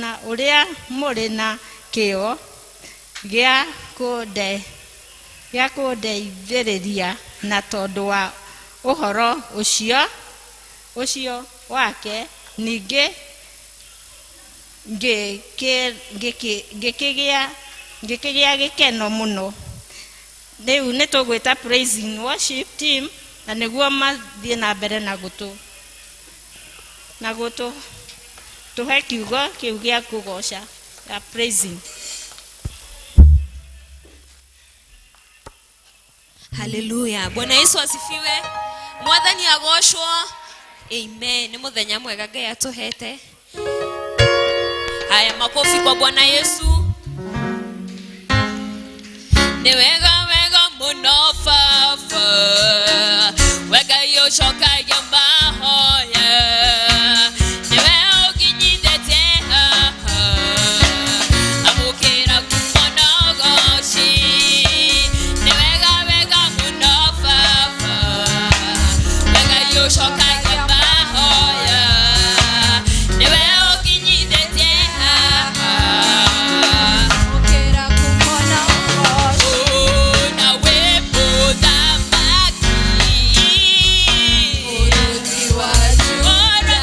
na uria muri na kio gya kundeithĩrĩria na tondu wa uhoro ucio wake ningĩ ngĩkĩgĩa gĩkeno mũno. Rĩu nĩtũgwĩta praise and worship team na nĩguo mathiĩ na mbere na gũtũ tuhe kiugo kĩu gĩa kũgoca ya praising. Hallelujah. Bwana Yesu asifiwe. Mwathani agoshwo. Amen. Ni muthenya mwega Ngai atuhete. Haya, makofi kwa Bwana Yesu. Ni wega muno fafa. Wega yoshoka ya mahoya. Ni wega ukinyidete amukira kumona goshi. Ni wega muno fafa. Wega yoshoka ya mahoya. Ni wega ukinyidete amukira kumona goshi. Na wepo dhamaki. Urudi waju. Ora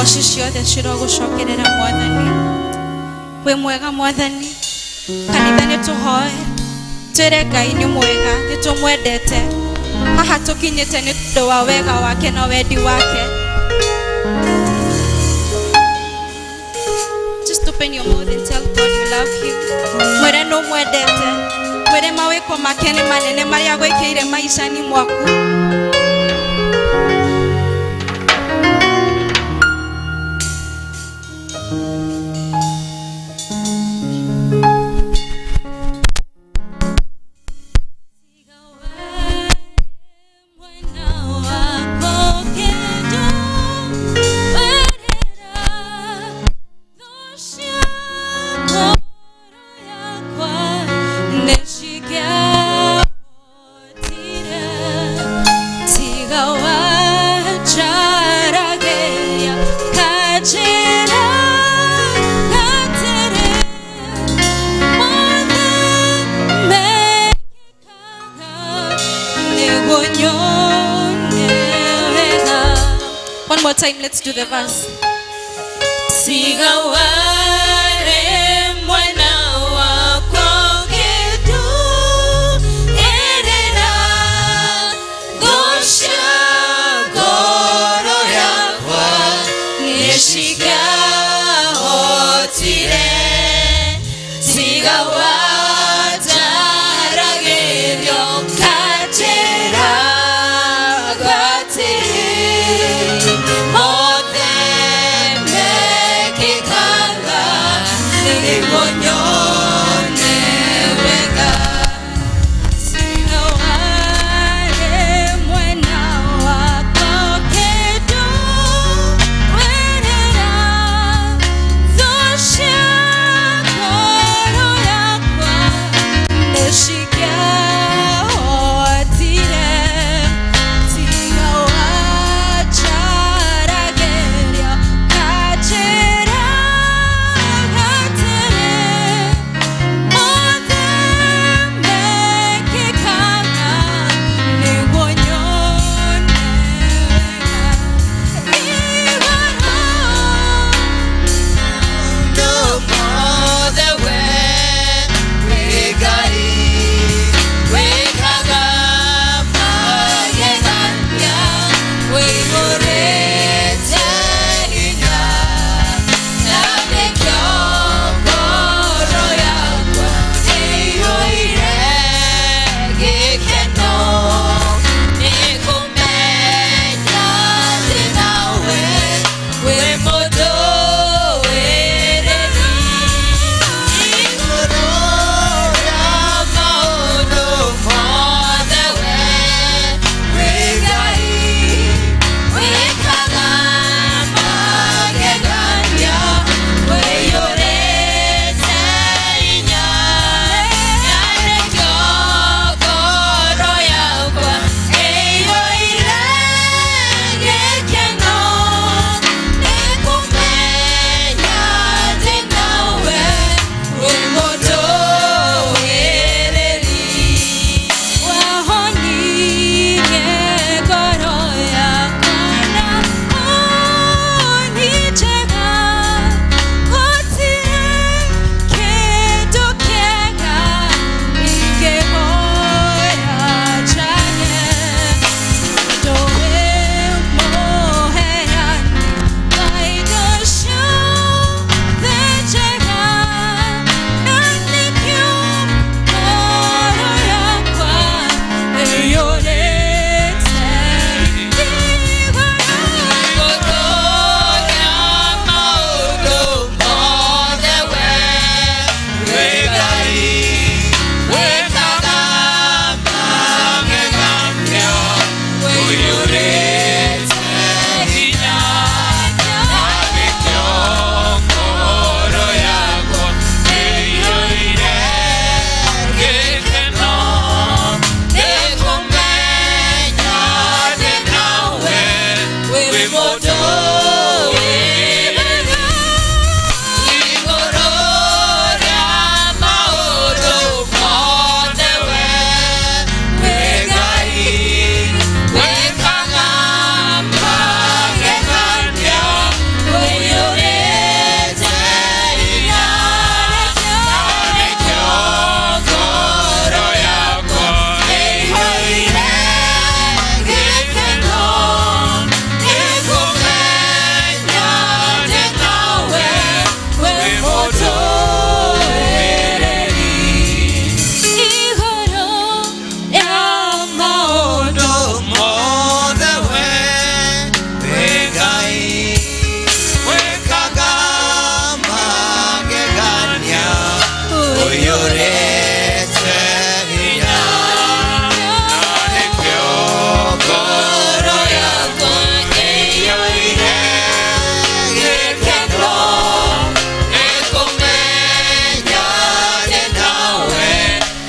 Ngoci ciothe cirogucokerera Mwathani. We mwega Mwathani. Kanitha nĩ tũhoe twĩre Ngai nĩ mwega, nĩ tũmwendete. Haha tũkinyĩte nĩ tondũ wa wega wake na wendi wake. Just open your mouth and tell God you love him. Mwĩre nĩ ũmwendete. Mwĩre mawĩko make nĩ manene marĩa gwĩkĩire maishani mwaku. One more time, let's do the verse. Sigaware mwana wako kedu erera gosha goro yakwa nishika hotire sigawata ragerio katera gatire Mote me kikanga, ni